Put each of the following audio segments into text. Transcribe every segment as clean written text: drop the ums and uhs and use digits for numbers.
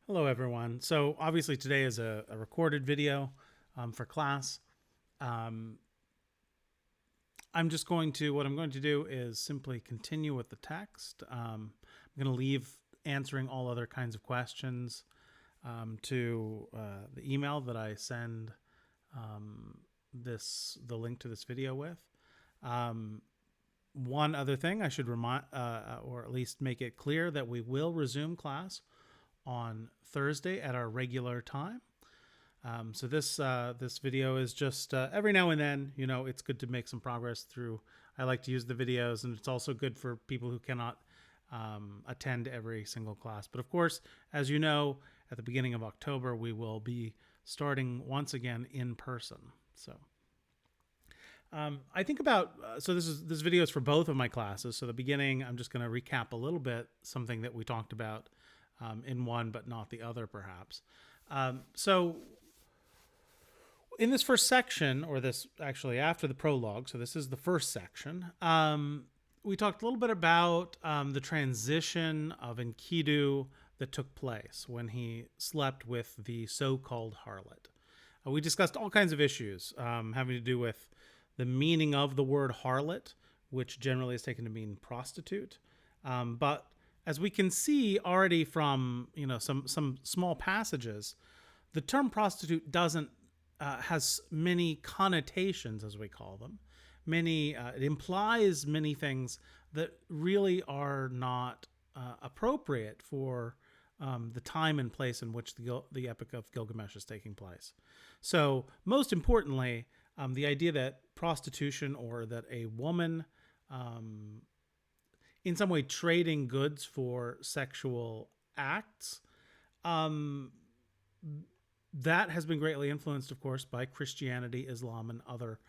Hello, everyone. So obviously today is a recorded video for class. Um, what I'm going to do is simply continue with the text. I'm going to leave answering all other kinds of questions to the email that I send the link to this video with. Um, One other thing I should remind, or at least make it clear, that we will resume class on Thursday at our regular time. So this video is just every now and then, it's good to make some progress through. I like to use the videos, and it's also good for people who cannot attend every single class. But of course, as you know, at the beginning of October, we will be starting once again in person. So I think about so this video is for both of my classes. So the beginning, I'm just going to recap a little bit something that we talked about in one, but not the other, perhaps. So in this first section, or this actually after the prologue, so this is the first section, we talked a little bit about the transition of Enkidu that took place when he slept with the so-called harlot. We discussed all kinds of issues having to do with the meaning of the word harlot, which generally is taken to mean prostitute. But as we can see already from some small passages, the term prostitute doesn't has many connotations, as we call them. It implies many things that really are not appropriate for the time and place in which the Epic of Gilgamesh is taking place. So, most importantly, the idea that prostitution, or that a woman in some way trading goods for sexual acts, um, that has been greatly influenced, of course, by Christianity, Islam, and other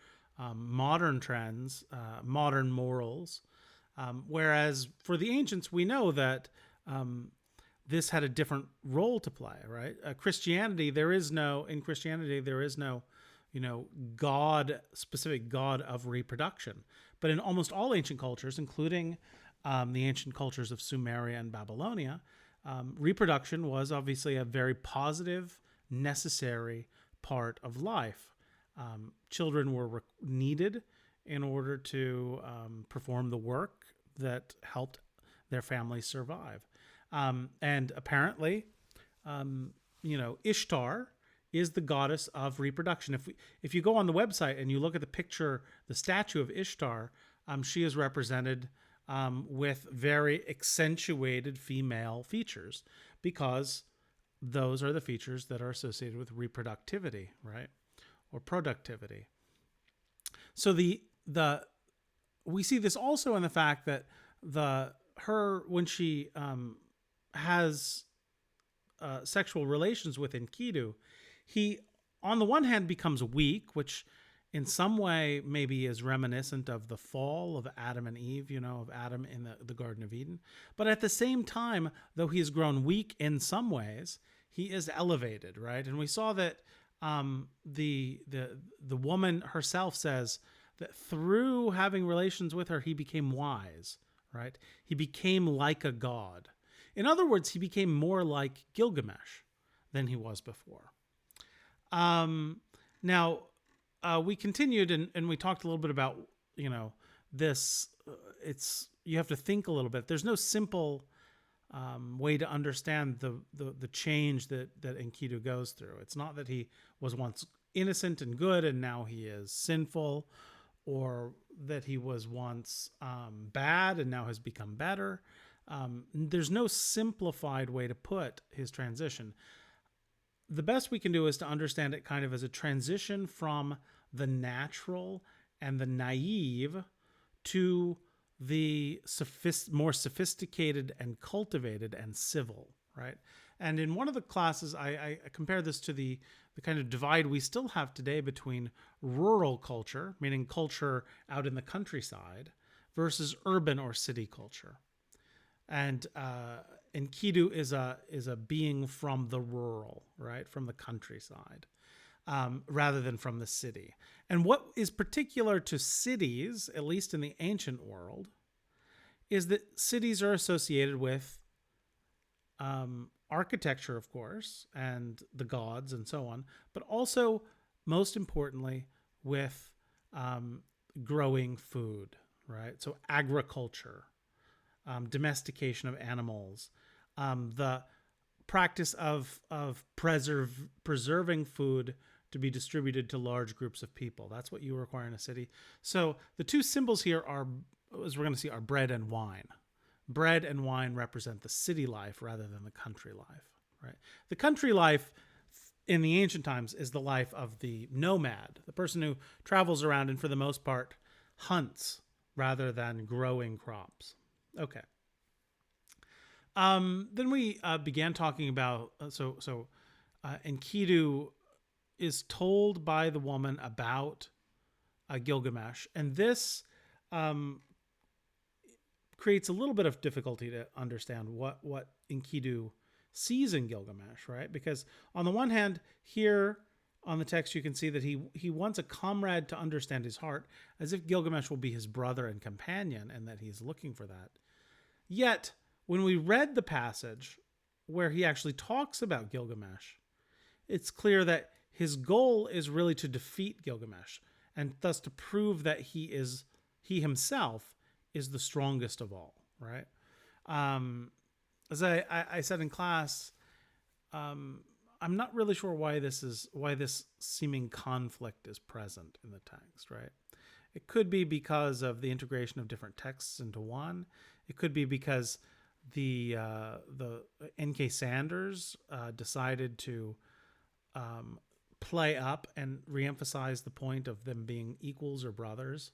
modern trends, modern morals. Whereas for the ancients, we know that this had a different role to play, right? Christianity, there is no specific god of reproduction. But in almost all ancient cultures, including the ancient cultures of Sumeria and Babylonia, reproduction was obviously a very positive, necessary part of life. Children were needed in order to perform the work that helped their families survive. And apparently, Ishtar is the goddess of reproduction. If you go on the website and you look at the statue of Ishtar, she is represented with very accentuated female features, because those are the features that are associated with reproductivity, right, or productivity. So we see this also in the fact that when she has sexual relations with Enkidu, he, on the one hand, becomes weak, which in some way maybe is reminiscent of the fall of Adam and Eve, of Adam in the Garden of Eden. But at the same time, though he has grown weak in some ways, he is elevated, right? And we saw that the woman herself says that through having relations with her, he became wise, right? He became like a god. In other words, he became more like Gilgamesh than he was before. Now, we continued and we talked a little bit about, this. You have to think a little bit. There's no simple way to understand the change that Enkidu goes through. It's not that he was once innocent and good and now he is sinful, or that he was once bad and now has become better. There's no simplified way to put his transition. The best we can do is to understand it kind of as a transition from the natural and the naive to the more sophisticated and cultivated and civil, right? And in one of the classes, I compared this to the kind of divide we still have today between rural culture, meaning culture out in the countryside, versus urban or city culture. And Enkidu is a being from the rural, right, from the countryside, rather than from the city. And what is particular to cities, at least in the ancient world, is that cities are associated with architecture, of course, and the gods and so on, but also, most importantly, with growing food, right? So agriculture, domestication of animals, the practice of preserving food to be distributed to large groups of people. That's what you require in a city. So the two symbols here are, as we're going to see, are bread and wine. Bread and wine represent the city life rather than the country life, right? The country life in the ancient times is the life of the nomad, the person who travels around and for the most part hunts rather than growing crops. Okay. Then we began talking about Enkidu is told by the woman about Gilgamesh, and this creates a little bit of difficulty to understand what Enkidu sees in Gilgamesh, right? Because on the one hand, here on the text you can see that he wants a comrade to understand his heart, as if Gilgamesh will be his brother and companion, and that he's looking for that. Yet, when we read the passage where he actually talks about Gilgamesh, it's clear that his goal is really to defeat Gilgamesh, and thus to prove that he himself is the strongest of all, right? As I said in class, I'm not really sure why this seeming conflict is present in the text, right? It could be because of the integration of different texts into one. It could be because the N.K. Sanders decided to play up and reemphasize the point of them being equals or brothers,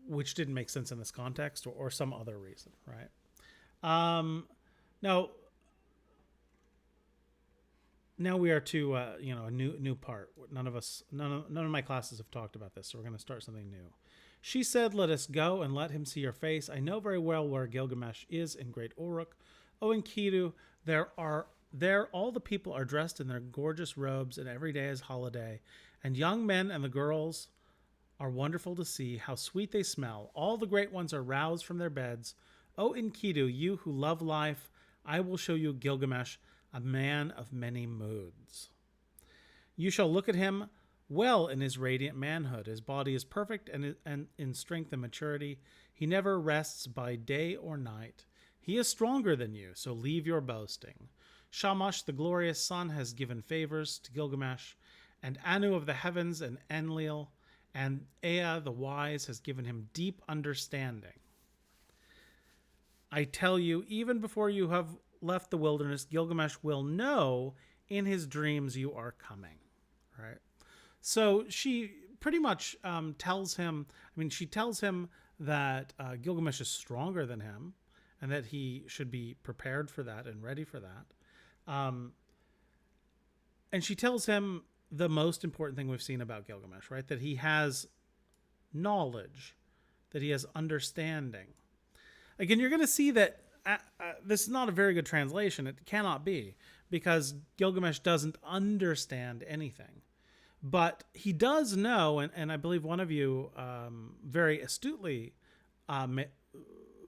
which didn't make sense in this context, or some other reason, right? Now we are to a new part. None of my classes have talked about this, so we're going to start something new. She said, "Let us go and let him see your face. I know very well where Gilgamesh is in Great Uruk. O Enkidu, there all the people are dressed in their gorgeous robes, and every day is holiday. And young men and the girls are wonderful to see. How sweet they smell. All the great ones are roused from their beds. O Enkidu, you who love life, I will show you Gilgamesh, a man of many moods. You shall look at him well in his radiant manhood. His body is perfect and in strength and maturity. He never rests by day or night. He is stronger than you, so leave your boasting. Shamash, the glorious sun, has given favors to Gilgamesh, and Anu of the heavens and Enlil, and Ea the wise has given him deep understanding. I tell you, even before you have left the wilderness, Gilgamesh will know in his dreams you are coming." Right? So she pretty much tells him that Gilgamesh is stronger than him, and that he should be prepared for that and ready for that. And she tells him the most important thing we've seen about Gilgamesh, right? That he has knowledge, that he has understanding. Again, you're going to see that this is not a very good translation. It cannot be, because Gilgamesh doesn't understand anything. But he does know, and I believe one of you very astutely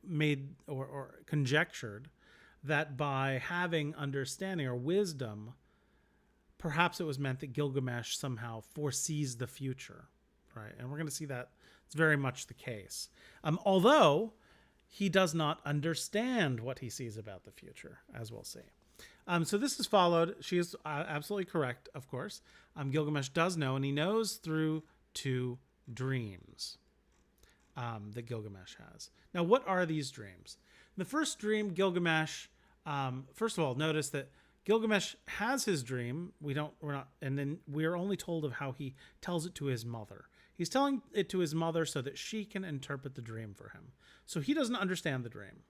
made or conjectured that by having understanding or wisdom, perhaps it was meant that Gilgamesh somehow foresees the future, right? And we're going to see that it's very much the case. Although he does not understand what he sees about the future, as we'll see. So this is followed. She is absolutely correct, of course. Gilgamesh does know, and he knows through 2 dreams that Gilgamesh has. Now, what are these dreams? In the first dream, Gilgamesh, first of all, notice that Gilgamesh has his dream. And then we are only told of how he tells it to his mother. He's telling it to his mother so that she can interpret the dream for him. So he doesn't understand the dream.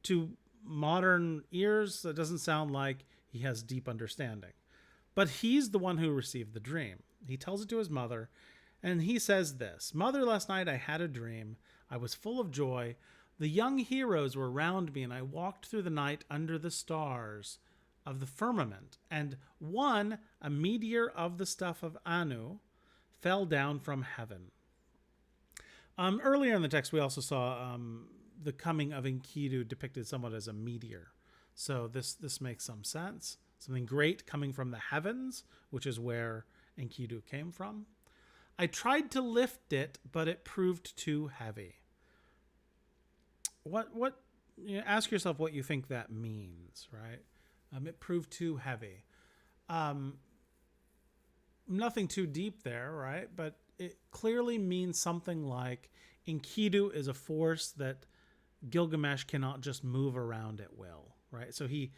To modern ears, that doesn't sound like he has deep understanding. But he's the one who received the dream. He tells it to his mother, and he says this: "Mother, last night I had a dream. I was full of joy. The young heroes were round me, and I walked through the night under the stars of the firmament. And one, a meteor of the stuff of Anu, fell down from heaven." Earlier in the text, we also saw the coming of Enkidu depicted somewhat as a meteor. So this makes some sense. Something great coming from the heavens, which is where Enkidu came from. I tried to lift it, but it proved too heavy. What ask yourself what you think that means, right? It proved too heavy. Nothing too deep there, right? But it clearly means something like Enkidu is a force that Gilgamesh cannot just move around at will, right? So he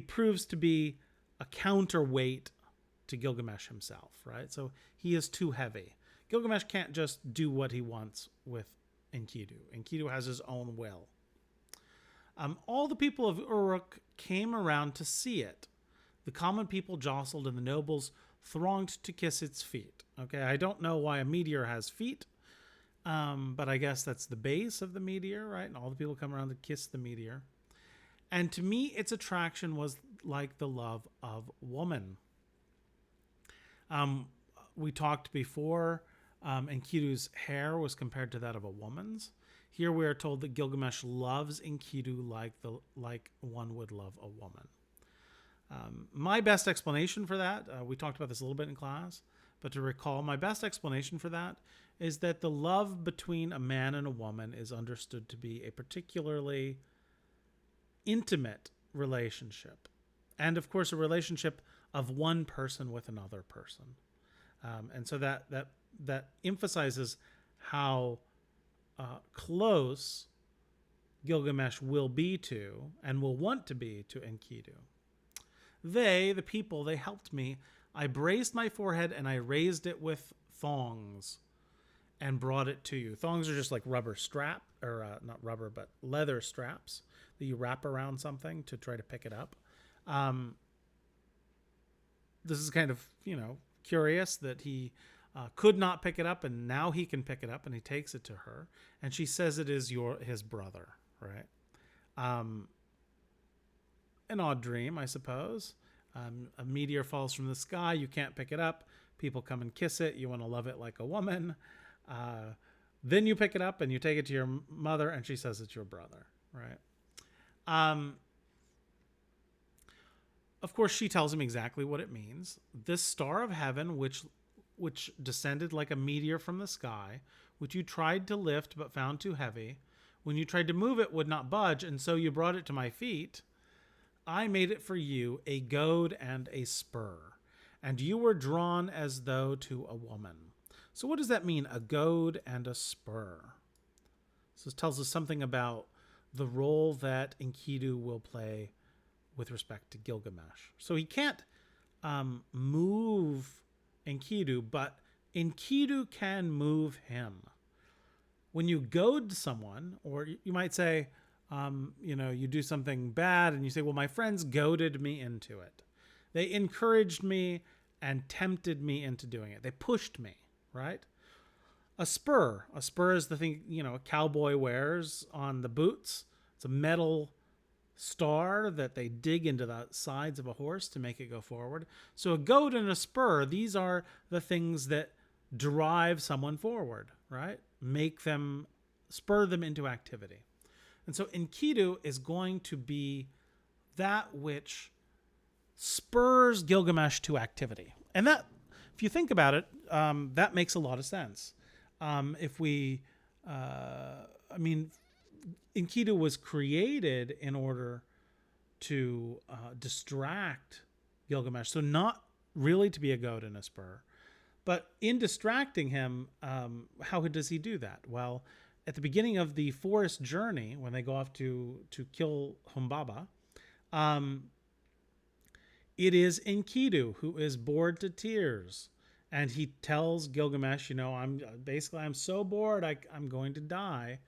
proves to be a counterweight to Gilgamesh himself, right? So he is too heavy. Gilgamesh can't just do what he wants with Enkidu. Enkidu has his own will. All the people of Uruk came around to see it. The common people jostled and the nobles thronged to kiss its feet. Okay, I don't know why a meteor has feet, but I guess that's the base of the meteor, right? And all the people come around to kiss the meteor. And to me, its attraction was like the love of woman. We talked before, Enkidu's hair was compared to that of a woman's. Here we are told that Gilgamesh loves Enkidu like one would love a woman. My best explanation for that, we talked about this a little bit in class, but to recall, my best explanation for that is that the love between a man and a woman is understood to be a particularly intimate relationship. And of course, a relationship of one person with another person. And so that emphasizes how close Gilgamesh will be to and will want to be to Enkidu. They, the people, they helped me. I braced my forehead and I raised it with thongs and brought it to you. Thongs are just like rubber strap, or not rubber, but leather straps that you wrap around something to try to pick it up. This is kind of, curious that he could not pick it up, and now he can pick it up, and he takes it to her, and she says it is his brother, right? An odd dream, I suppose. A meteor falls from the sky, you can't pick it up, people come and kiss it, you want to love it like a woman, then you pick it up and you take it to your mother, and she says it's your brother, right? Of course, she tells him exactly what it means. This star of heaven, which descended like a meteor from the sky, which you tried to lift but found too heavy, when you tried to move it would not budge, and so you brought it to my feet. I made it for you a goad and a spur, and you were drawn as though to a woman. So what does that mean, a goad and a spur? So this tells us something about the role that Enkidu will play with respect to Gilgamesh. So he can't move Enkidu, but Enkidu can move him. When you goad someone, or you might say, you do something bad and you say, well, my friends goaded me into it. They encouraged me and tempted me into doing it. They pushed me, right? A spur is the thing, a cowboy wears on the boots. It's a metal star that they dig into the sides of a horse to make it go forward. So a goad and a spur, these are the things that drive someone forward, right? Spur them into activity. And so Enkidu is going to be that which spurs Gilgamesh to activity. And that, if you think about it, that makes a lot of sense. Enkidu was created in order to distract Gilgamesh. So not really to be a goad and a spur. But in distracting him, how does he do that? Well, at the beginning of the forest journey, when they go off to kill Humbaba, it is Enkidu who is bored to tears. And he tells Gilgamesh, I'm so bored, I'm going to die.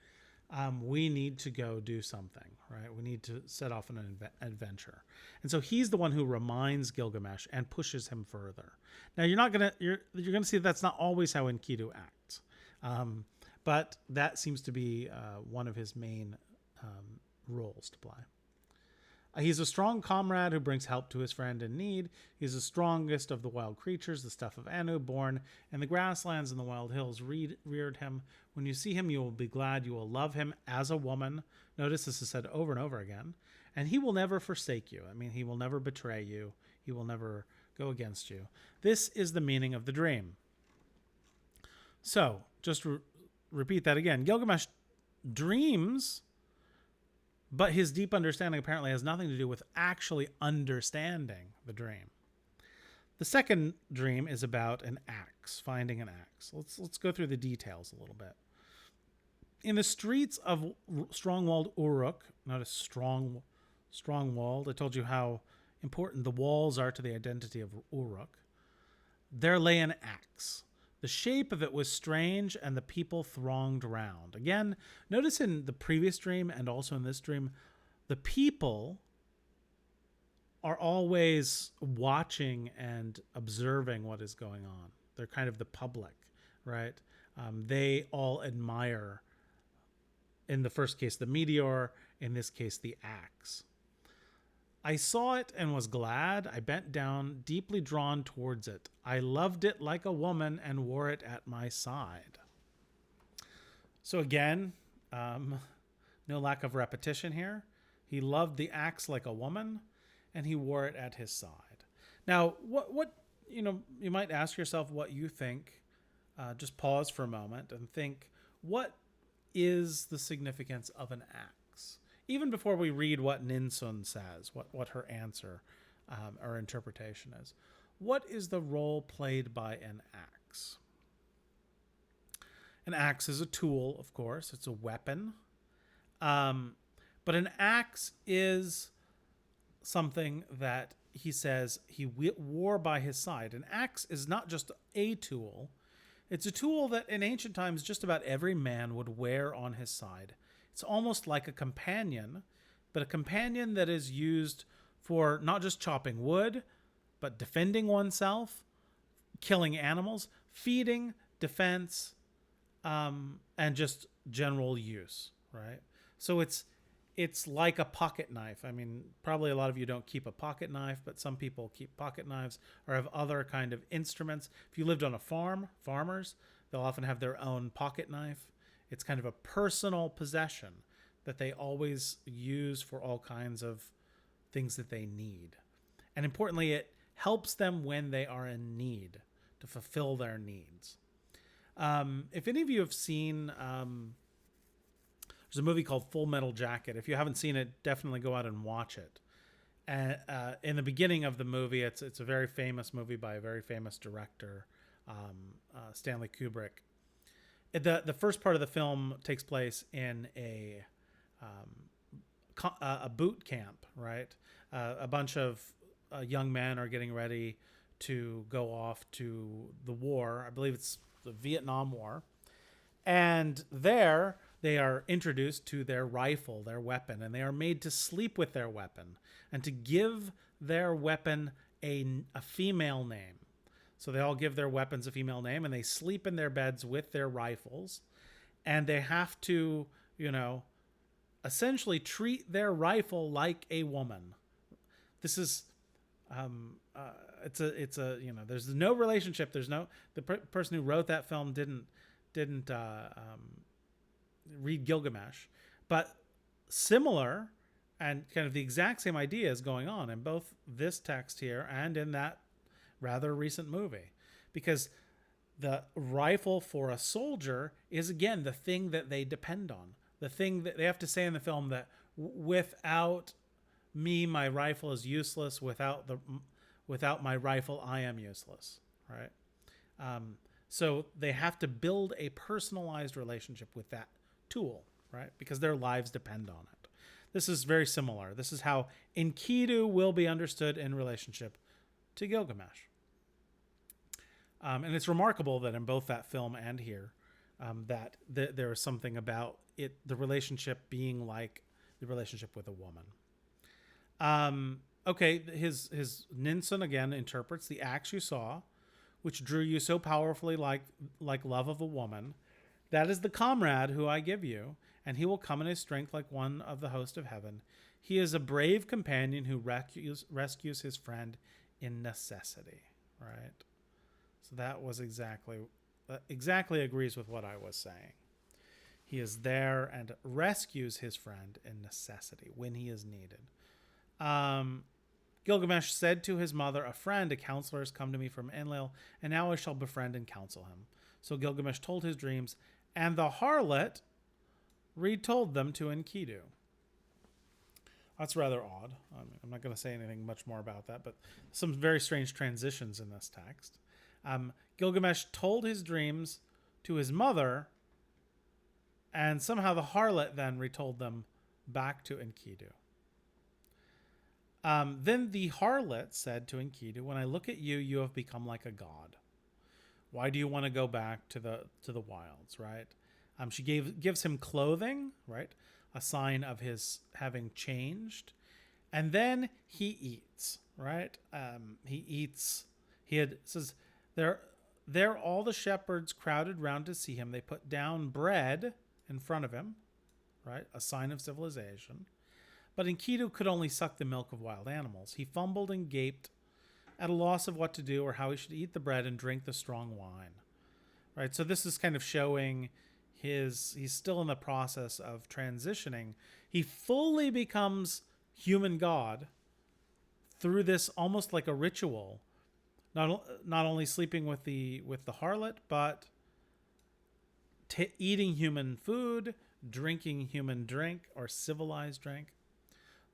We need to go do something, right? We need to set off on an adventure. And so he's the one who reminds Gilgamesh and pushes him further. Now you're going to see that's not always how Enkidu acts. But that seems to be one of his main roles to play. He's a strong comrade who brings help to his friend in need. He's the strongest of the wild creatures, the stuff of Anu, born in the grasslands and the wild hills, reared him. When you see him, you will be glad. You will love him as a woman. Notice this is said over and over again. And he will never forsake you. I mean, he will never betray you. He will never go against you. This is the meaning of the dream. So, just repeat that again. Gilgamesh dreams, but his deep understanding apparently has nothing to do with actually understanding the dream. The second dream is about an axe, finding an axe. Let's go through the details a little bit. In the streets of strong-walled Uruk, notice strong-walled. I told you how important the walls are to the identity of Uruk. There lay an axe. The shape of it was strange, and the people thronged round. Again, notice in the previous dream and also in this dream, the people are always watching and observing what is going on. They're kind of the public, right? They all admire, in the first case, the meteor, in this case, the axe. I saw it and was glad. I bent down, deeply drawn towards it. I loved it like a woman and wore it at my side. So again, no lack of repetition here. He loved the axe like a woman, and he wore it at his side. Now, what you might ask yourself what you think. Just pause for a moment and think, what is the significance of an axe? Even before we read what Ninsun says, what her answer or interpretation is. What is the role played by an axe? An axe is a tool, of course. It's a weapon. But an axe is something that he says he wore by his side. An axe is not just a tool. It's a tool that in ancient times just about every man would wear on his side. It's almost like a companion, but a companion that is used for not just chopping wood, but defending oneself, killing animals, feeding, defense, and just general use, right? So it's like a pocket knife. I mean, probably a lot of you don't keep a pocket knife, but some people keep pocket knives or have other kind of instruments. If you lived on a farm, farmers, they'll often have their own pocket knife. It's kind of a personal possession that they always use for all kinds of things that they need. And importantly, it helps them when they are in need to fulfill their needs. If any of you have seen, there's a movie called Full Metal Jacket. If you haven't seen it, definitely go out and watch it. And in the beginning of the movie, it's a very famous movie by a very famous director, Stanley Kubrick. The first part of the film takes place in a boot camp, right? A bunch of young men are getting ready to go off to the war. I believe it's the Vietnam War. And there they are introduced to their rifle, their weapon, and they are made to sleep with their weapon and to give their weapon a female name. So they all give their weapons a female name, and they sleep in their beds with their rifles, and they have to, essentially treat their rifle like a woman. This is, there's no relationship. The person who wrote that film didn't read Gilgamesh, but similar and kind of the exact same idea is going on in both this text here and in that rather recent movie, because the rifle for a soldier is again the thing that they depend on, the thing that they have to say in the film that without me, my rifle is useless. Without my rifle, I am useless, right? So they have to build a personalized relationship with that tool, right? Because their lives depend on it. This is very similar. This is how Enkidu will be understood in relationship to Gilgamesh. And it's remarkable that in both that film and here, that there is something about it, the relationship being like the relationship with a woman. Okay, his Ninsun again interprets the axe you saw, which drew you so powerfully like love of a woman, That is the comrade who I give you, and he will come in his strength like one of the host of heaven. He is a brave companion who rescues his friend in necessity. Right? So that was exactly agrees with what I was saying. He is there and rescues his friend in necessity when he is needed. Gilgamesh said to his mother, a friend, a counselor, has come to me from Enlil, and now I shall befriend and counsel him. So Gilgamesh told his dreams, and the harlot retold them to Enkidu. That's rather odd. I'm not going to say anything much more about that, but some very strange transitions in this text. Gilgamesh told his dreams to his mother, and somehow the harlot then retold them back to Enkidu. Then the harlot said to Enkidu, when I look at you, you have become like a god. Why do you want to go back to the wilds, right? She gives him clothing, right? A sign of his having changed. And then he eats, right? Says, there all the shepherds crowded round to see him. They put down bread in front of him, right? A sign of civilization. But Enkidu could only suck the milk of wild animals. He fumbled and gaped, at a loss of what to do or how he should eat the bread and drink the strong wine. Right? So this is kind of showing he's still in the process of transitioning. He fully becomes human god through this almost like a ritual. Not only sleeping with the harlot, but eating human food, drinking human drink or civilized drink.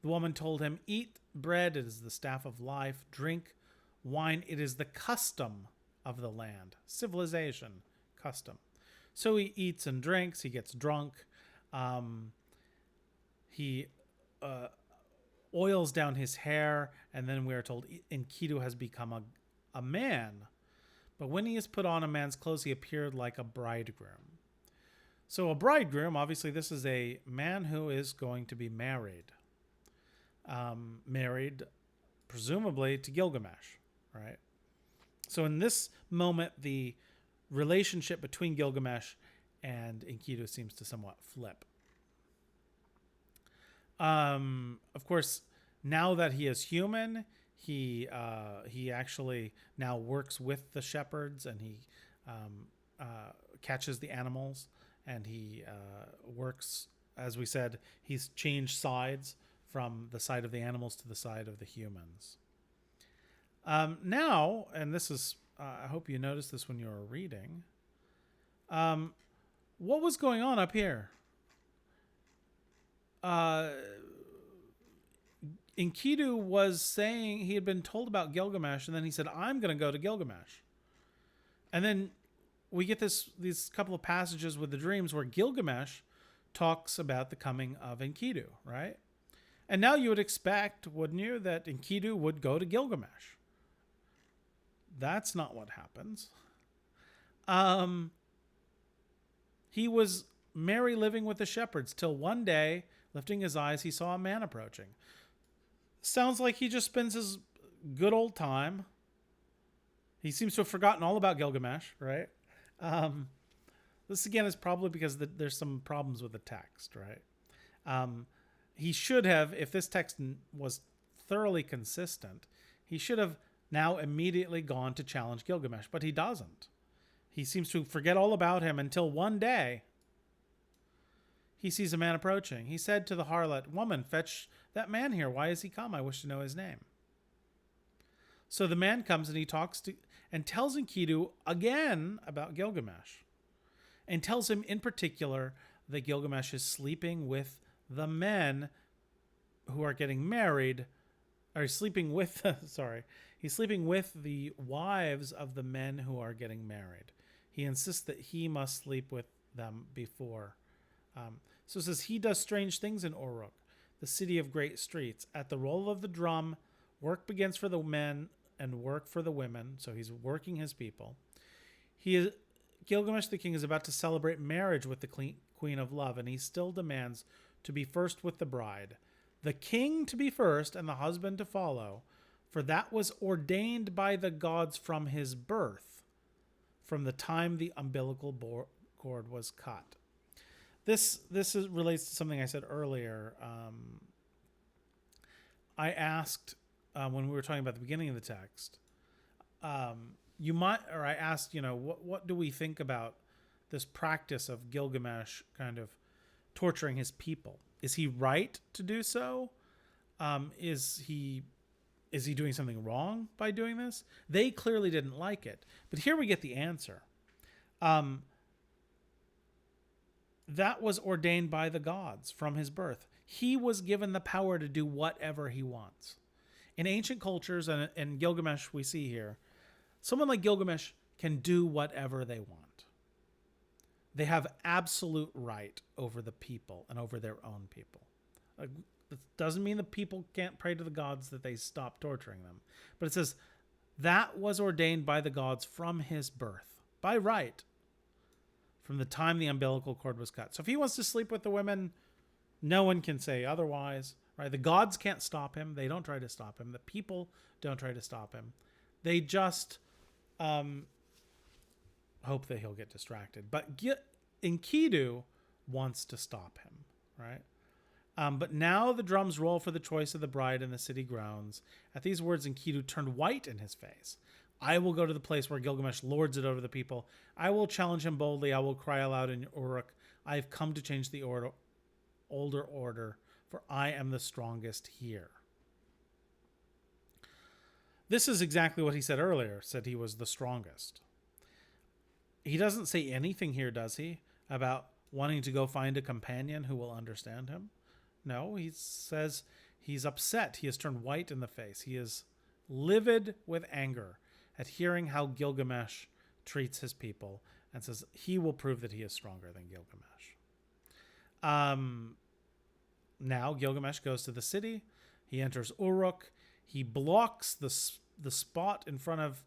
The woman told him, eat bread, it is the staff of life. Drink wine, it is the custom of the land. Civilization, custom. So he eats and drinks, he gets drunk. He oils down his hair, and then we are told Enkidu has become a man. But when he has put on a man's clothes, he appeared like a bridegroom. So a bridegroom, obviously this is a man who is going to be married. Married, presumably, to Gilgamesh, right? So in this moment, the relationship between Gilgamesh and Enkidu seems to somewhat flip. Of course, now that he is human, he actually now works with the shepherds, and he catches the animals, and he works, as we said, he's changed sides from the side of the animals to the side of the humans. Now, and this is, I hope you noticed this when you were reading, what was going on up here? Enkidu was saying he had been told about Gilgamesh, and then he said, I'm going to go to Gilgamesh. And then we get these couple of passages with the dreams where Gilgamesh talks about the coming of Enkidu, right? And now you would expect, wouldn't you, that Enkidu would go to Gilgamesh. That's not what happens. He was merry living with the shepherds till one day, lifting his eyes, he saw a man approaching. Sounds like he just spends his good old time. He seems to have forgotten all about Gilgamesh, right? This again is probably because there's some problems with the text, right? He should have, if this text was thoroughly consistent, he should have now immediately gone to challenge Gilgamesh, but he doesn't. He seems to forget all about him until one day he sees a man approaching. He said to the harlot, woman, fetch that man here. Why has he come? I wish to know his name. So the man comes and he talks to and tells Enkidu again about Gilgamesh, and tells him in particular that Gilgamesh is sleeping with the men who are getting married, or sleeping with, he's sleeping with the wives of the men who are getting married. He insists that he must sleep with them before. So it says, he does strange things in Uruk, the city of great streets. At the roll of the drum, work begins for the men and work for the women. So he's working his people. Gilgamesh the king is about to celebrate marriage with the queen of love, and he still demands to be first with the bride, the king to be first and the husband to follow, for that was ordained by the gods from his birth, from the time the umbilical cord was cut. Relates to something I said earlier. I asked when we were talking about the beginning of the text. I asked, what do we think about this practice of Gilgamesh kind of torturing his people? Is he right to do so? Is he doing something wrong by doing this? They clearly didn't like it, but here we get the answer. That was ordained by the gods from his birth. He was given the power to do whatever he wants. In ancient cultures, and Gilgamesh we see here, someone like Gilgamesh can do whatever they want. They have absolute right over the people and over their own people. It doesn't mean the people can't pray to the gods that they stop torturing them. But it says, that was ordained by the gods from his birth, by right, from the time the umbilical cord was cut. So if he wants to sleep with the women, no one can say otherwise, right? The gods can't stop him. They don't try to stop him. The people don't try to stop him. They just hope that he'll get distracted. But Enkidu wants to stop him, right? But now the drums roll for the choice of the bride in the city grounds. At these words, Enkidu turned white in his face. I will go to the place where Gilgamesh lords it over the people. I will challenge him boldly. I will cry aloud in Uruk. I have come to change the older order, for I am the strongest here. This is exactly what he said earlier, said he was the strongest. He doesn't say anything here, does he, about wanting to go find a companion who will understand him? No, he says he's upset. He has turned white in the face. He is livid with anger at hearing how Gilgamesh treats his people, and says he will prove that he is stronger than Gilgamesh. Now Gilgamesh goes to the city. He enters Uruk. He blocks the spot in front of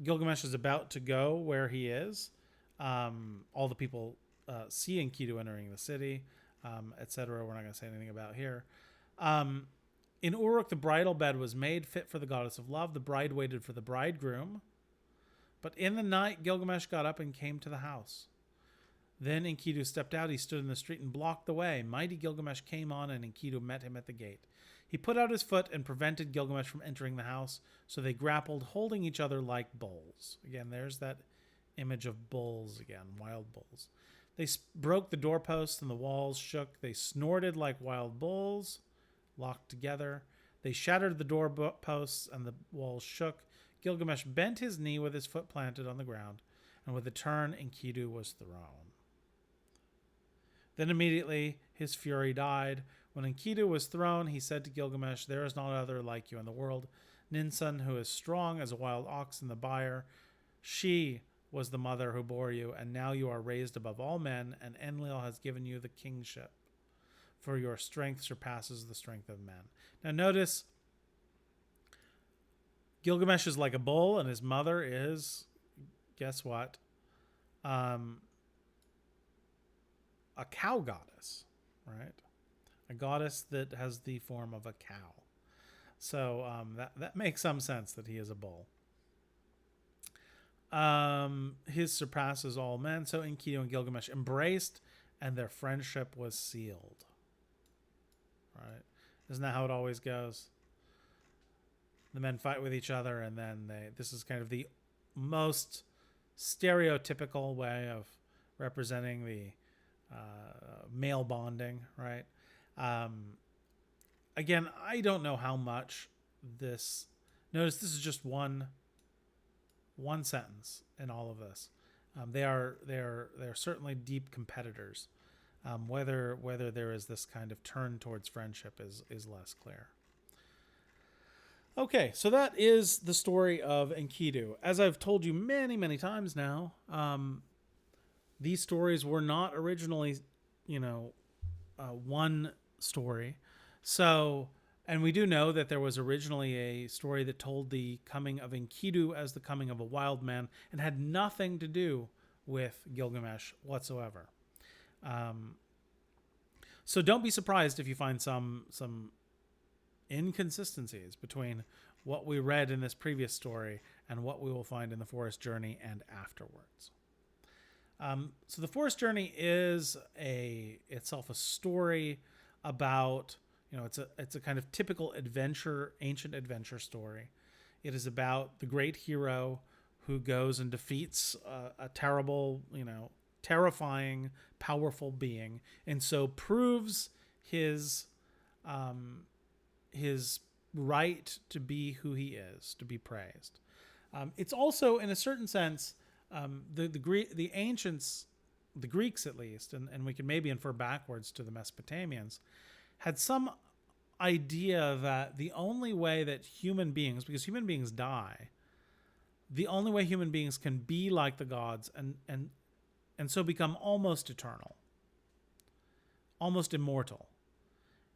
Gilgamesh is about to go where he is. All the people see Enkidu entering the city, etc. We're not going to say anything about here. In Uruk, the bridal bed was made fit for the goddess of love. The bride waited for the bridegroom. But in the night, Gilgamesh got up and came to the house. Then Enkidu stepped out. He stood in the street and blocked the way. Mighty Gilgamesh came on, and Enkidu met him at the gate. He put out his foot and prevented Gilgamesh from entering the house, so they grappled, holding each other like bulls. Again, there's that image of bulls again, wild bulls. They broke the doorposts and the walls shook. They snorted like wild bulls, locked together. They shattered the doorposts and the walls shook. Gilgamesh bent his knee with his foot planted on the ground, and with a turn, Enkidu was thrown. Then immediately his fury died. When Enkidu was thrown, he said to Gilgamesh, "There is not other like you in the world. Ninsun, who is strong as a wild ox in the byre, she was the mother who bore you, and now you are raised above all men, and Enlil has given you the kingship, for your strength surpasses the strength of men." Now notice, Gilgamesh is like a bull, and his mother is, guess what? A cow goddess, right? A goddess that has the form of a cow. So that makes some sense that he is a bull. His surpasses all men. So Enkidu and Gilgamesh embraced, and their friendship was sealed. Right? Isn't that how it always goes? The men fight with each other, and then this is kind of the most stereotypical way of representing the male bonding, right? Again, I don't know how much this. Notice this is just one sentence in all of this. They are certainly deep competitors. Whether there is this kind of turn towards friendship is less clear. Okay, so that is the story of Enkidu. As I've told you many, many times now, these stories were not originally, one story. So, and we do know that there was originally a story that told the coming of Enkidu as the coming of a wild man and had nothing to do with Gilgamesh whatsoever. So don't be surprised if you find some inconsistencies between what we read in this previous story and what we will find in the Forest Journey and afterwards. So the Forest Journey is itself a story about, it's a kind of typical ancient adventure story. It is about the great hero who goes and defeats a terrible, terrifying, powerful being, and so proves his his right to be who he is, to be praised. It's also, in a certain sense, the ancients, the Greeks at least, and we can maybe infer backwards to the Mesopotamians, had some idea that the only way that human beings, because human beings die, the only way human beings can be like the gods and so become almost eternal, almost immortal,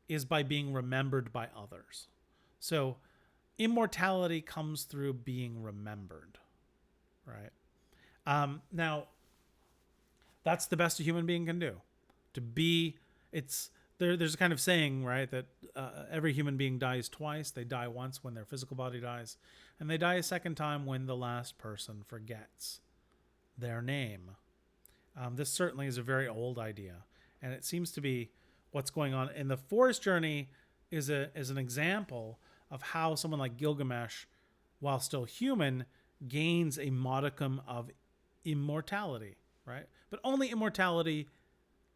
is by being remembered by others. So immortality comes through being remembered, right? Now, that's the best a human being can do. To be, there's a kind of saying, right, that every human being dies twice. They die once when their physical body dies, and they die a second time when the last person forgets their name. This certainly is a very old idea, and it seems to be what's going on. And the Forest Journey is an example of how someone like Gilgamesh, while still human, gains a modicum of immortality, right? But only immortality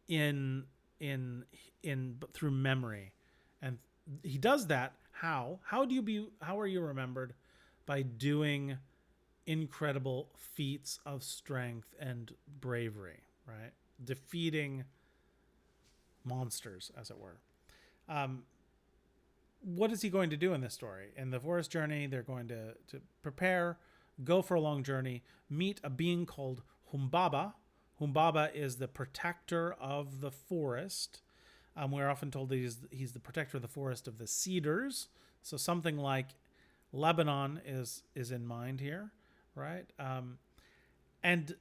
in through memory. And he does that. How are you remembered? By doing incredible feats of strength and bravery, right? Defeating monsters, as it were. What is he going to do in this story? In the Forest Journey, they're going to prepare, go for a long journey, meet a being called Humbaba. Humbaba is the protector of the forest. We're often told that he's the protector of the forest of the cedars. So something like Lebanon is in mind here, right? And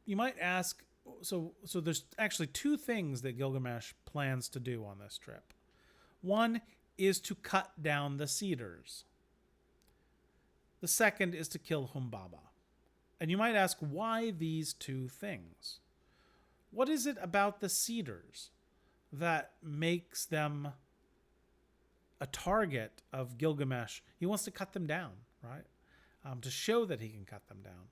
you might ask, so there's actually two things that Gilgamesh plans to do on this trip. One is to cut down the cedars. The second is to kill Humbaba. And you might ask, why these two things? What is it about the cedars that makes them a target of Gilgamesh? He wants to cut them down, right? To show that he can cut them down.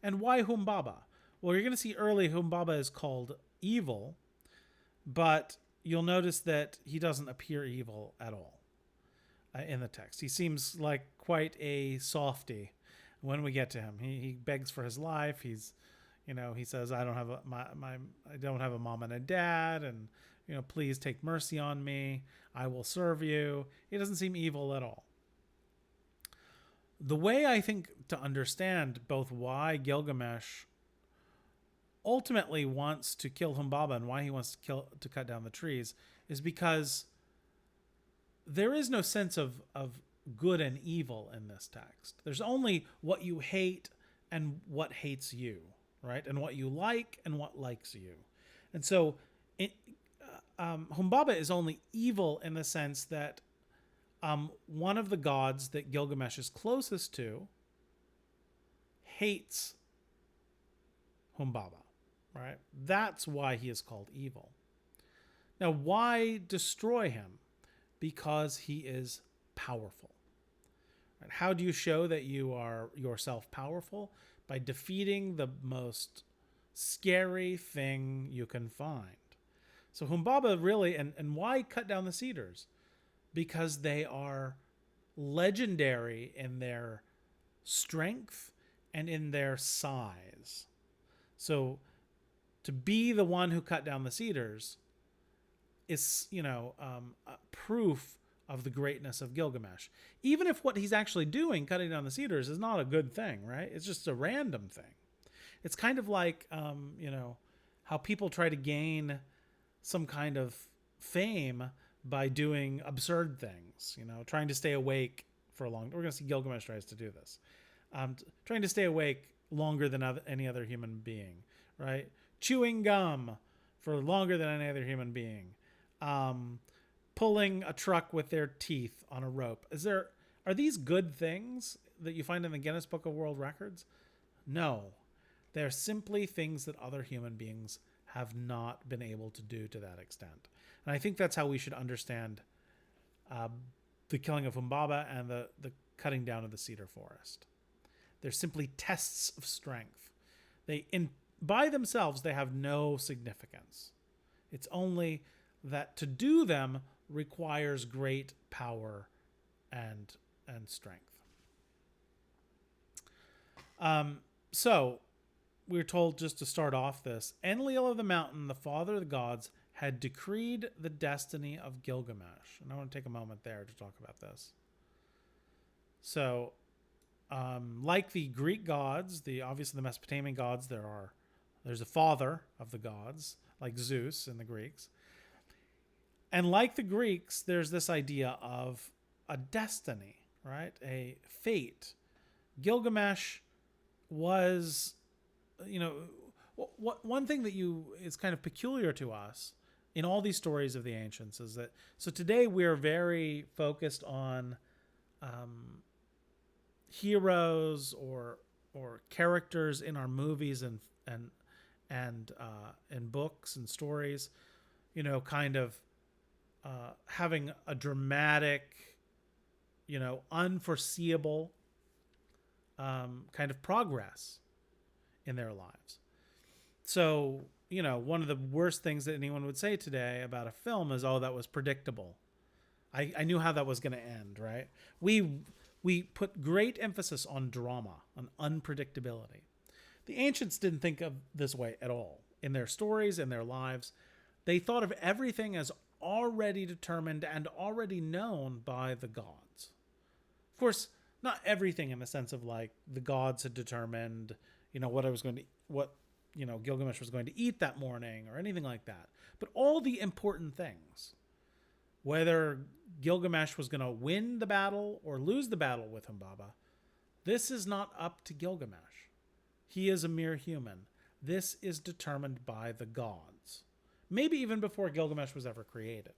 And why Humbaba? Well, you're going to see early Humbaba is called evil, but you'll notice that he doesn't appear evil at all in the text. He seems like quite a softy when we get to him. He begs for his life. He's, he says, I don't have I don't have a mom and a dad, and please take mercy on me. I will serve you. He doesn't seem evil at all. The way I think to understand both why Gilgamesh ultimately wants to kill Humbaba and why he wants to cut down the trees is because there is no sense of good and evil in this text. There's only what you hate and what hates you, right? And what you like and what likes you. And so Humbaba is only evil in the sense that one of the gods that Gilgamesh is closest to hates Humbaba, right? That's why he is called evil. Now, why destroy him? Because he is powerful. Right? How do you show that you are yourself powerful? By defeating the most scary thing you can find. So Humbaba really, and why cut down the cedars? Because they are legendary in their strength and in their size. So to be the one who cut down the cedars is, proof of the greatness of Gilgamesh. Even if what he's actually doing, cutting down the cedars, is not a good thing, right? It's just a random thing. It's kind of like, how people try to gain some kind of fame by doing absurd things, trying to stay awake for a long. We're going to see Gilgamesh tries to do this, trying to stay awake longer than any other human being, right? Chewing gum for longer than any other human being, pulling a truck with their teeth on a rope. Are these good things that you find in the Guinness Book of World Records? No, They're simply things that other human beings have not been able to do to that extent. And I think that's how we should understand the killing of Humbaba and the cutting down of the cedar forest. They're simply tests of strength. By themselves, they have no significance. It's only that to do them requires great power and strength. So we're told, just to start off this, Enlil of the mountain, the father of the gods, had decreed the destiny of Gilgamesh. And I want to take a moment there to talk about this. So, like the Greek gods, obviously the Mesopotamian gods, there's a father of the gods, like Zeus in the Greeks. And like the Greeks, there's this idea of a destiny, right? A fate. Gilgamesh was, one thing that is kind of peculiar to us in all these stories of the ancients is that, so today we're very focused on heroes or characters in our movies and books and stories, kind of having a dramatic, unforeseeable kind of progress in their lives. So, one of the worst things that anyone would say today about a film is, oh, that was predictable. I knew how that was going to end, right? We put great emphasis on drama, on unpredictability. The ancients didn't think of this way at all. In their stories, in their lives, they thought of everything as already determined and already known by the gods. Of course, not everything in the sense of like the gods had determined, what Gilgamesh was going to eat that morning or anything like that. But all the important things, whether Gilgamesh was going to win the battle or lose the battle with Humbaba, this is not up to Gilgamesh. He is a mere human. This is determined by the gods, maybe even before Gilgamesh was ever created.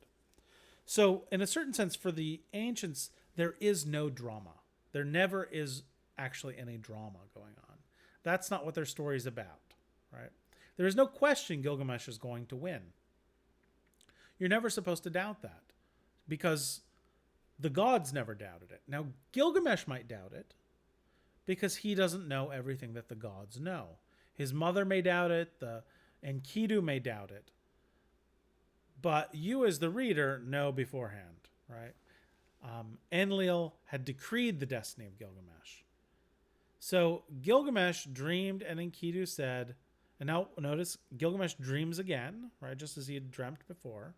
So in a certain sense, for the ancients, there is no drama. There never is actually any drama going on. That's not what their story is about, right? There is no question Gilgamesh is going to win. You're never supposed to doubt that because the gods never doubted it. Now, Gilgamesh might doubt it because he doesn't know everything that the gods know. His mother may doubt it, Enkidu may doubt it. But you as the reader know beforehand, right? Enlil had decreed the destiny of Gilgamesh. So Gilgamesh dreamed and Enkidu said, and now notice Gilgamesh dreams again, right? Just as he had dreamt before.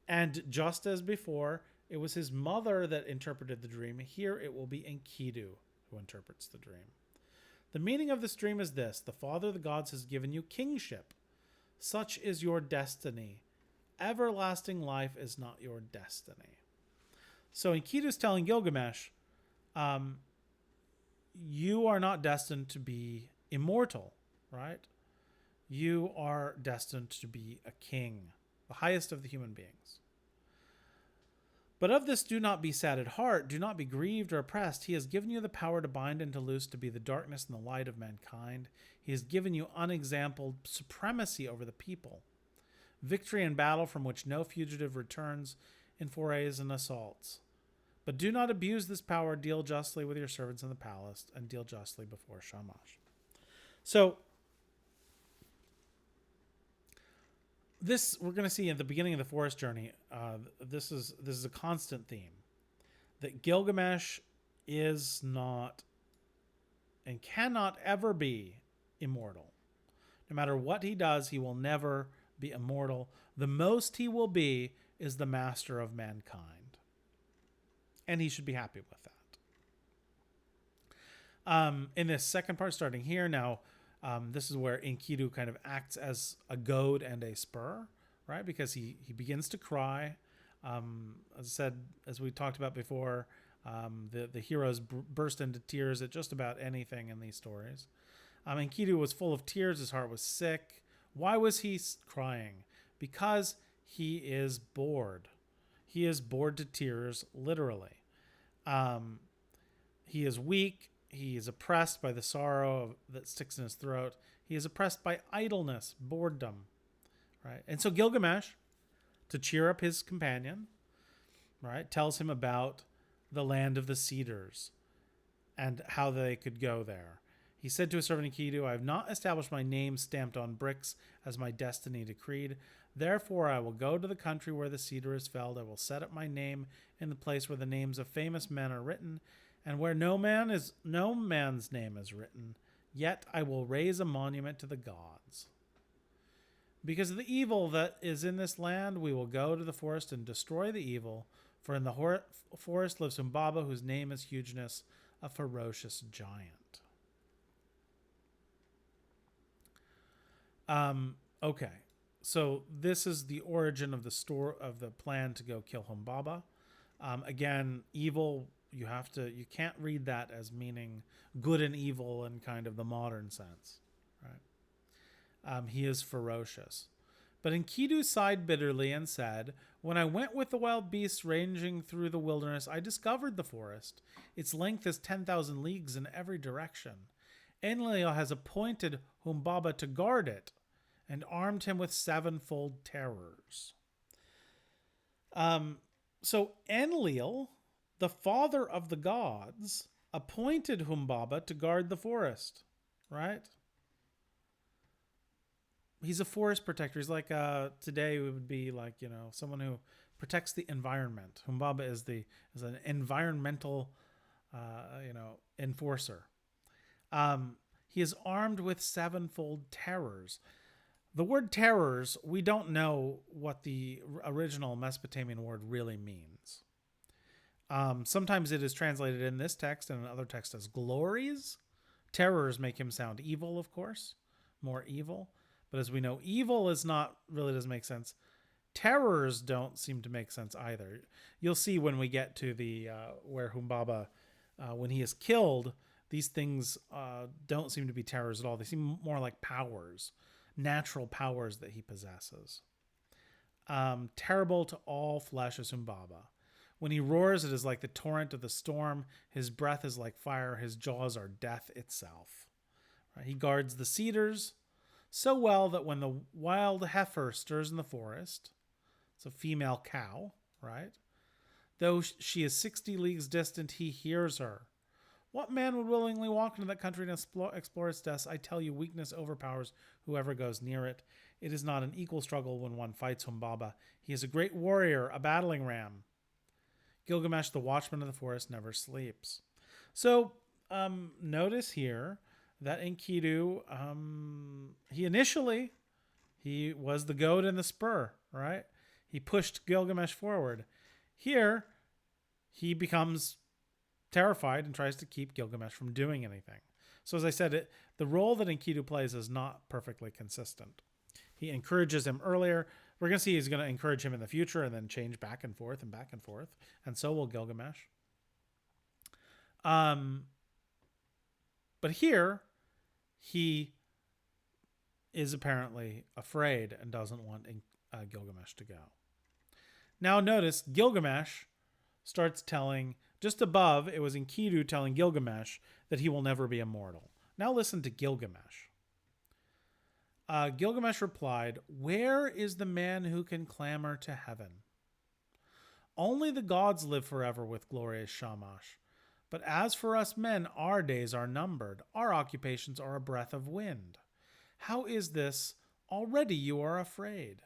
And just as before, it was his mother that interpreted the dream. Here it will be Enkidu who interprets the dream. The meaning of this dream is this: the Father of the gods has given you kingship. Such is your destiny. Everlasting life is not your destiny. So Enkidu is telling Gilgamesh, you are not destined to be immortal, right? You are destined to be a king, the highest of the human beings. But of this do not be sad at heart, do not be grieved or oppressed. He has given you the power to bind and to loose, to be the darkness and the light of mankind. He has given you unexampled supremacy over the people, victory in battle from which no fugitive returns in forays and assaults. But do not abuse this power. Deal justly with your servants in the palace, and deal justly before Shamash. So this we're going to see at the beginning of the forest journey. This is a constant theme that Gilgamesh is not and cannot ever be immortal. No matter what he does, he will never be immortal. The most he will be is the master of mankind, and he should be happy with that. In this second part, starting here now. This is where Enkidu kind of acts as a goad and a spur, right? Because he begins to cry. As I said, as we talked about before, the heroes burst into tears at just about anything in these stories. Enkidu was full of tears. His heart was sick. Why was he crying? Because he is bored. He is bored to tears, literally. He is weak. He is oppressed by the sorrow that sticks in his throat. He is oppressed by idleness, boredom, right? And so Gilgamesh, to cheer up his companion, right, tells him about the land of the cedars and how they could go there. He said to his servant Enkidu, I have not established my name stamped on bricks as my destiny decreed. Therefore, I will go to the country where the cedar is felled. I will set up my name in the place where the names of famous men are written, and where no man's name is written. Yet I will raise a monument to the gods. Because of the evil that is in this land, we will go to the forest and destroy the evil. For in the forest lives Humbaba, whose name is Hugeness, a ferocious giant. Okay, so this is the origin of the plan to go kill Humbaba. Again, evil. You can't read that as meaning good and evil in kind of the modern sense, right? He is ferocious. But Enkidu sighed bitterly and said, when I went with the wild beasts ranging through the wilderness, I discovered the forest. Its length is 10,000 leagues in every direction. Enlil has appointed Humbaba to guard it and armed him with sevenfold terrors. So Enlil, the father of the gods, appointed Humbaba to guard the forest, right? He's a forest protector. He's like, today it would be like, someone who protects the environment. Humbaba is an environmental, enforcer. He is armed with sevenfold terrors. The word terrors, we don't know what the original Mesopotamian word really means. Sometimes it is translated in this text and in other texts as glories. Terrors make him sound evil, of course, more evil. But as we know, evil doesn't make sense. Terrors don't seem to make sense either. You'll see when we get to the where Humbaba, when he is killed, these things don't seem to be terrors at all. They seem more like powers. Natural powers that he possesses. Terrible to all flesh is Humbaba. When he roars, it is like the torrent of the storm. His breath is like fire. His jaws are death itself. Right? He guards the cedars so well that when the wild heifer stirs in the forest, it's a female cow, right? Though she is 60 leagues distant, he hears her. What man would willingly walk into that country and explore its depths? I tell you, weakness overpowers whoever goes near it. It is not an equal struggle when one fights Humbaba. He is a great warrior, a battling ram. Gilgamesh, the watchman of the forest, never sleeps. So notice here that Enkidu, he was the goad and the spur, right? He pushed Gilgamesh forward. Here, he becomes terrified and tries to keep Gilgamesh from doing anything. So as I said, the role that Enkidu plays is not perfectly consistent. He encourages him earlier. We're going to see he's going to encourage him in the future and then change back and forth. And so will Gilgamesh. But here, he is apparently afraid and doesn't want Gilgamesh to go. Now notice Gilgamesh starts telling, just above, it was Enkidu telling Gilgamesh that he will never be immortal. Now listen to Gilgamesh. Gilgamesh replied, where is the man who can clamor to heaven? Only the gods live forever with glorious Shamash. But as for us men, our days are numbered. Our occupations are a breath of wind. How is this? Already you are afraid.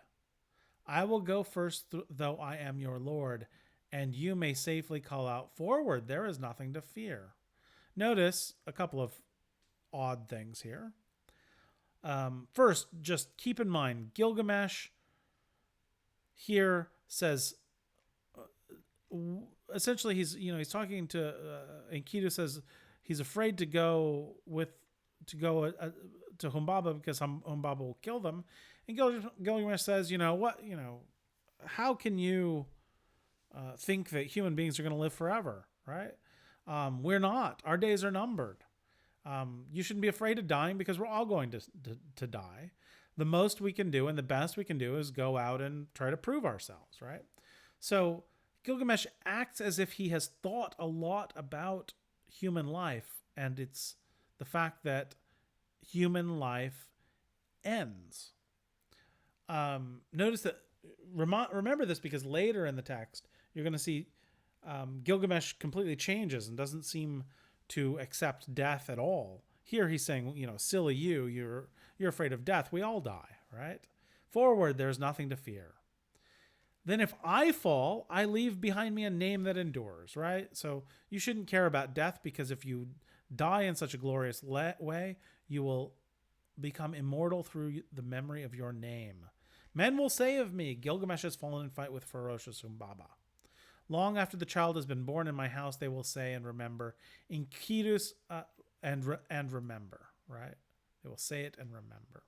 I will go first, though I am your lord, and you may safely call out, forward, there is nothing to fear. Notice a couple of odd things here. First, just keep in mind, Gilgamesh here says, essentially he's talking to, Enkidu says he's afraid to go to Humbaba because Humbaba will kill them. And Gilgamesh says, how can you think that human beings are going to live forever, right? We're not. Our days are numbered. You shouldn't be afraid of dying because we're all going to die. The most we can do and the best we can do is go out and try to prove ourselves, right? So Gilgamesh acts as if he has thought a lot about human life and it's the fact that human life ends. Notice that, remember this, because later in the text you're going to see Gilgamesh completely changes and doesn't seem to accept death at all. Here he's saying, silly you, you're afraid of death. We all die, right? Forward, there's nothing to fear. Then if I fall, I leave behind me a name that endures, right? So you shouldn't care about death, because if you die in such a glorious way, you will become immortal through the memory of your name. Men will say of me, Gilgamesh has fallen in fight with ferocious Humbaba. Long after the child has been born in my house, they will say and remember, Enkidu's and remember, right? They will say it and remember.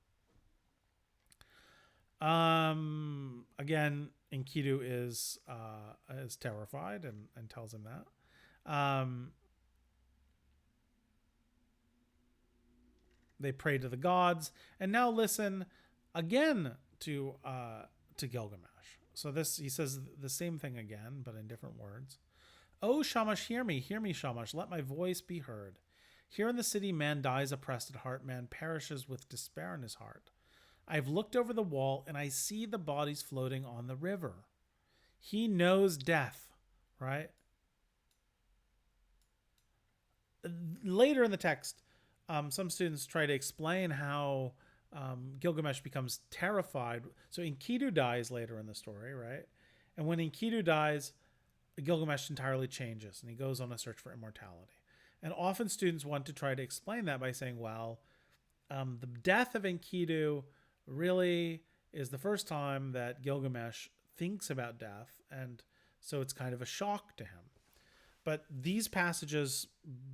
Again, Enkidu is terrified and tells him that. They pray to the gods, and now listen again to Gilgamesh. So this, he says the same thing again, but in different words. Oh, Shamash, hear me, Shamash, let my voice be heard. Here in the city, man dies oppressed at heart, man perishes with despair in his heart. I've looked over the wall, and I see the bodies floating on the river. He knows death, right? Later in the text, some students try to explain how Gilgamesh becomes terrified. So Enkidu dies later in the story, right? And when Enkidu dies, Gilgamesh entirely changes, and he goes on a search for immortality. And often students want to try to explain that by saying, well, the death of Enkidu really is the first time that Gilgamesh thinks about death, and so it's kind of a shock to him. But these passages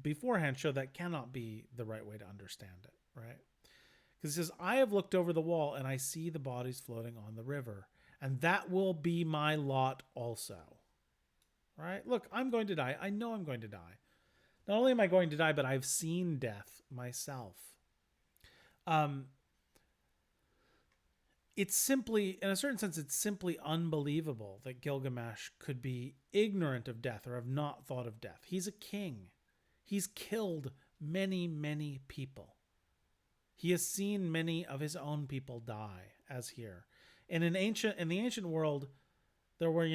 beforehand show that cannot be the right way to understand it, right? Because it says, I have looked over the wall and I see the bodies floating on the river, and that will be my lot also. Right? Look, I'm going to die. I know I'm going to die. Not only am I going to die, but I've seen death myself. It's simply, in a certain sense, it's simply unbelievable that Gilgamesh could be ignorant of death or have not thought of death. He's a king. He's killed many, many people. He has seen many of his own people die, as here. And in the ancient world, there were,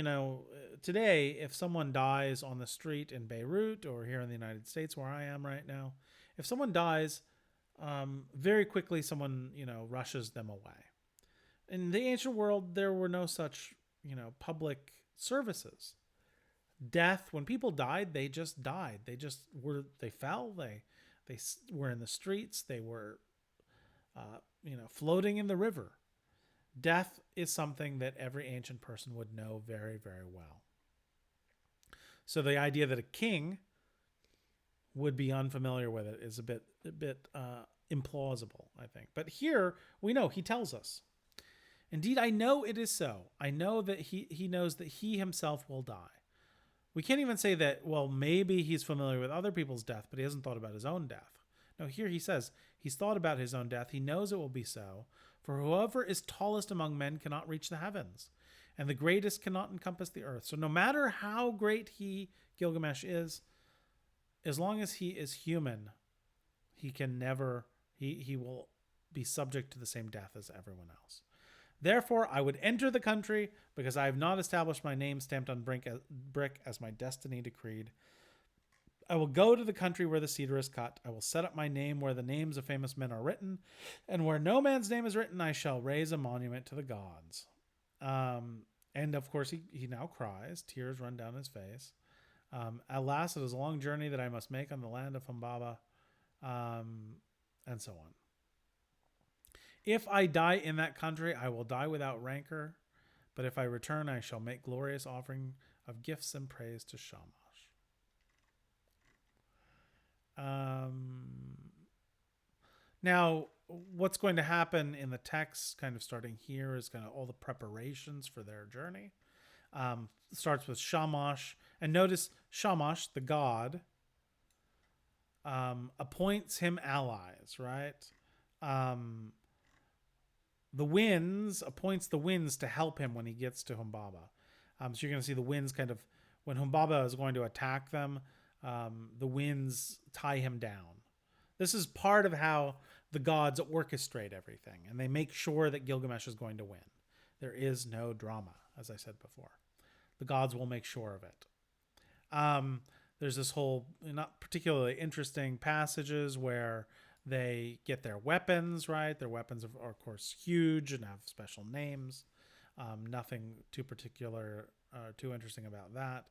today, if someone dies on the street in Beirut or here in the United States where I am right now, if someone dies, very quickly someone, rushes them away. In the ancient world, there were no such, public services. Death, when people died, they just died. They fell, they were in the streets, they were, floating in the river. Death is something that every ancient person would know very, very well. So the idea that a king would be unfamiliar with it is a bit implausible, I think. But here we know, he tells us. Indeed, I know it is so. I know that he knows that he himself will die. We can't even say that, well, maybe he's familiar with other people's death, but he hasn't thought about his own death. No, here he says he's thought about his own death. He knows it will be so. For whoever is tallest among men cannot reach the heavens, and the greatest cannot encompass the earth. So no matter how great Gilgamesh is, as long as he is human, he will be subject to the same death as everyone else. Therefore, I would enter the country, because I have not established my name stamped on brick as my destiny decreed. I will go to the country where the cedar is cut. I will set up my name where the names of famous men are written, and where no man's name is written, I shall raise a monument to the gods. And of course, he now cries. Tears run down his face. Alas, it is a long journey that I must make on the land of Humbaba, and so on. If I die in that country, I will die without rancor. But if I return, I shall make glorious offering of gifts and praise to Shamash. Now, what's going to happen in the text, kind of starting here, is kind of all the preparations for their journey. Starts with Shamash. And notice Shamash, the god, appoints him allies, right? The winds, appoints the winds to help him when he gets to Humbaba. So you're going to see the winds kind of, when Humbaba is going to attack them, the winds tie him down. This is part of how the gods orchestrate everything, and they make sure that Gilgamesh is going to win. There is no drama, as I said before. The gods will make sure of it. There's this whole not particularly interesting passages where they get their weapons, right? Their weapons are of course huge and have special names. Nothing too particular, too interesting about that.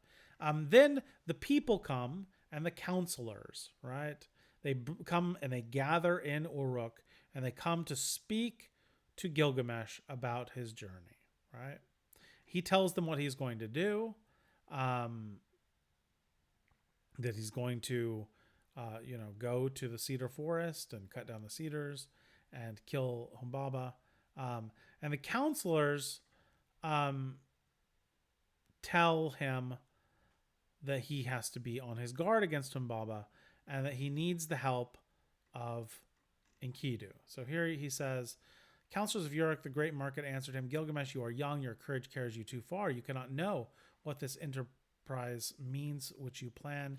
Then the people come and the counselors, right? They come and they gather in Uruk and they come to speak to Gilgamesh about his journey, right? He tells them what he's going to do, that he's going to, go to the cedar forest and cut down the cedars and kill Humbaba. And the counselors tell him that he has to be on his guard against Humbaba and that he needs the help of Enkidu. So here he says, counselors of Uruk, the great market, answered him, Gilgamesh, you are young, your courage carries you too far. You cannot know what this enterprise means which you plan.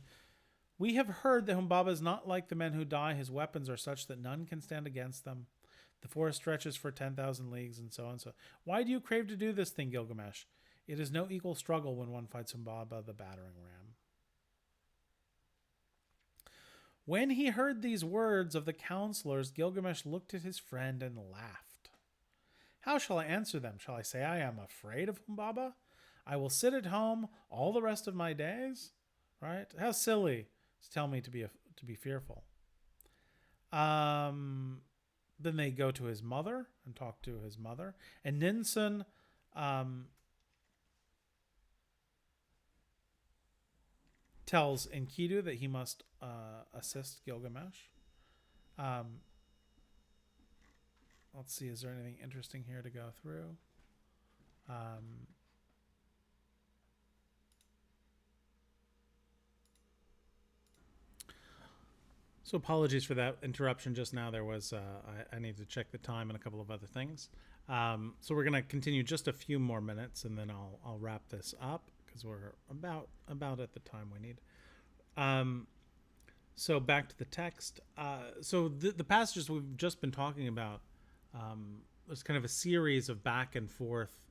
We have heard that Humbaba is not like the men who die. His weapons are such that none can stand against them. The forest stretches for 10,000 leagues and so on. So why do you crave to do this thing, Gilgamesh? It is no equal struggle when one fights Humbaba, the battering ram. When he heard these words of the counselors, Gilgamesh looked at his friend and laughed. How shall I answer them? Shall I say I am afraid of Humbaba? I will sit at home all the rest of my days? Right? How silly to tell me to be fearful. Then they go to his mother and talk to his mother. And Ninsun tells Enkidu that he must assist Gilgamesh. Let's see, is there anything interesting here to go through? So apologies for that interruption just now. There was I need to check the time and a couple of other things. So we're going to continue just a few more minutes, and then I'll wrap this up because we're about at the time we need. So back to the text. So the passages we've just been talking about was kind of a series of back and forth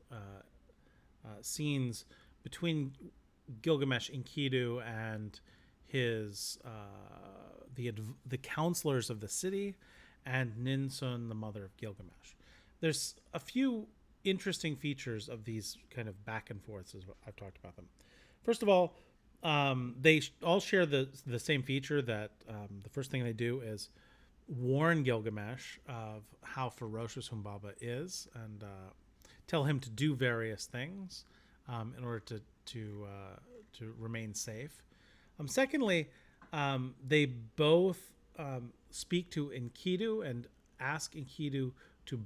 scenes between Gilgamesh, Enkidu, and his the counselors of the city, and Ninsun, the mother of Gilgamesh. There's a few interesting features of these kind of back and forths as I've talked about them. First of all, they all share the same feature that the first thing they do is warn Gilgamesh of how ferocious Humbaba is and tell him to do various things in order to remain safe. Secondly, they both speak to Enkidu and ask Enkidu to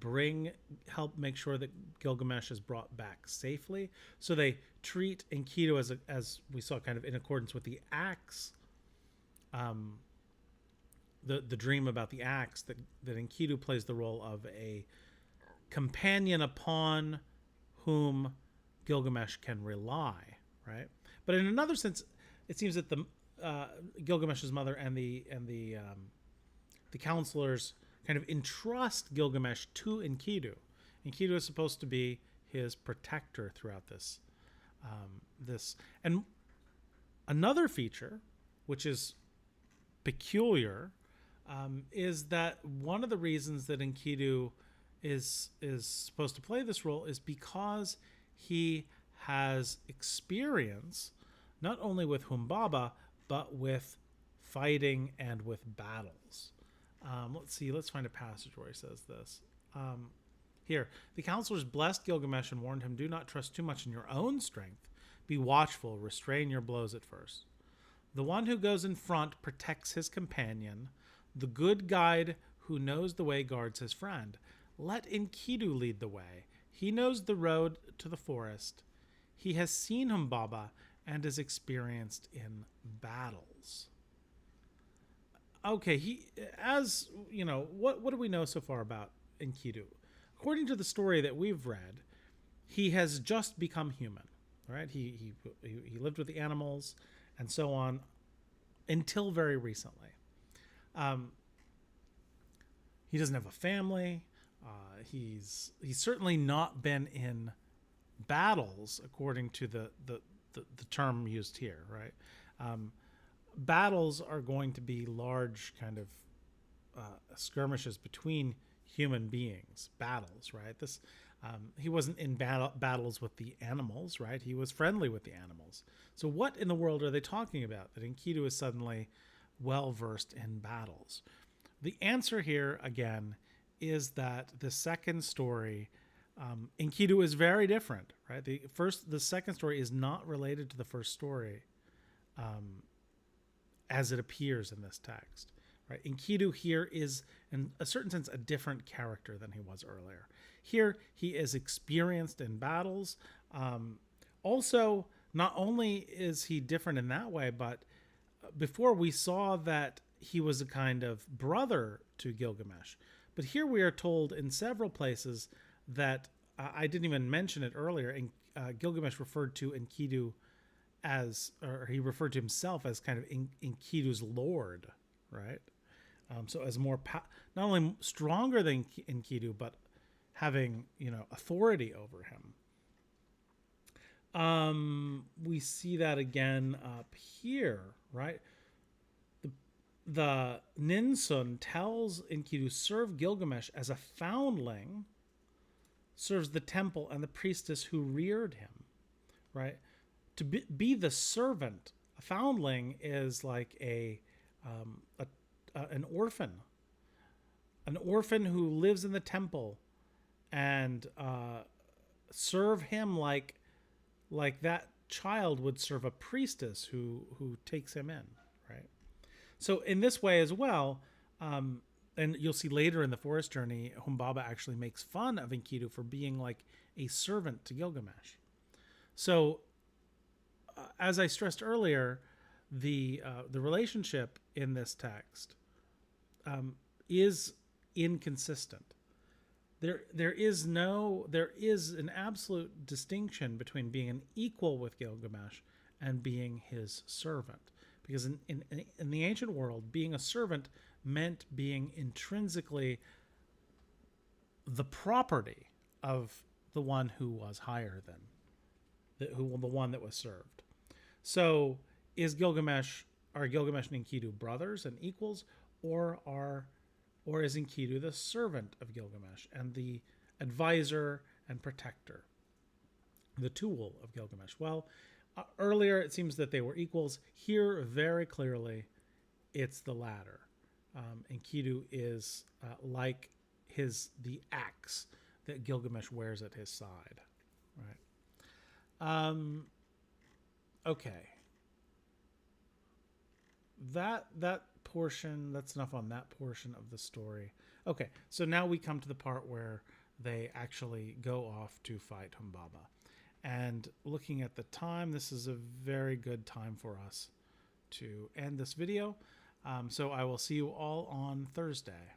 help make sure that Gilgamesh is brought back safely. So they treat Enkidu as we saw, kind of in accordance with the axe, the dream about the axe, that Enkidu plays the role of a companion upon whom Gilgamesh can rely, right? But in another sense, it seems that the Gilgamesh's mother and the counselors kind of entrust Gilgamesh to Enkidu. Enkidu is supposed to be his protector throughout this. And another feature, which is peculiar, is that one of the reasons that Enkidu is supposed to play this role is because he has experience not only with Humbaba, but with fighting and with battles. Let's find a passage where he says this. Here, the counselors blessed Gilgamesh and warned him, do not trust too much in your own strength. Be watchful, restrain your blows at first. The one who goes in front protects his companion. The good guide who knows the way guards his friend. Let Enkidu lead the way. He knows the road to the forest. He has seen Humbaba and is experienced in battles. Okay, what do we know so far about Enkidu? According to the story that we've read, he has just become human, right? He lived with the animals and so on until very recently. Um, he doesn't have a family. He's certainly not been in battles, according to the term used here, right? Battles are going to be large kind of skirmishes between human beings. Battles, right? He wasn't in battles with the animals, right? He was friendly with the animals. So what in the world are they talking about that Enkidu is suddenly well versed in battles? The answer here again is that the second story, Enkidu, is very different, right? The second story is not related to the first story, as it appears in this text, right? Enkidu here is, in a certain sense, a different character than he was earlier. Here, he is experienced in battles. Also, not only is he different in that way, but before we saw that he was a kind of brother to Gilgamesh. But here we are told in several places that, I didn't even mention it earlier, and Gilgamesh referred to Enkidu as, or he referred to himself as kind of Enkidu's lord, right? So as more, not only stronger than Enkidu, but having, authority over him. We see that again up here, right? The Ninsun tells Enkidu, serve Gilgamesh as a foundling serves the temple and the priestess who reared him, right? To be the servant. A foundling is like an orphan who lives in the temple, and serve him like that child would serve a priestess who takes him in, right? So in this way as well, and you'll see later in the Forest Journey, Humbaba actually makes fun of Enkidu for being like a servant to Gilgamesh. So, as I stressed earlier, the relationship in this text is inconsistent. There is an absolute distinction between being an equal with Gilgamesh and being his servant. Because in the ancient world, being a servant meant being intrinsically the property of the one who was higher than, the one that was served. So are Gilgamesh and Enkidu brothers and equals, or is Enkidu the servant of Gilgamesh and the advisor and protector, the tool of Gilgamesh? Well, earlier, it seems that they were equals. Here, very clearly, it's the latter. Enkidu is like the axe that Gilgamesh wears at his side. Right. Okay. That portion. That's enough on that portion of the story. Okay. So now we come to the part where they actually go off to fight Humbaba. And looking at the time, this is a very good time for us to end this video. So I will see you all on Thursday.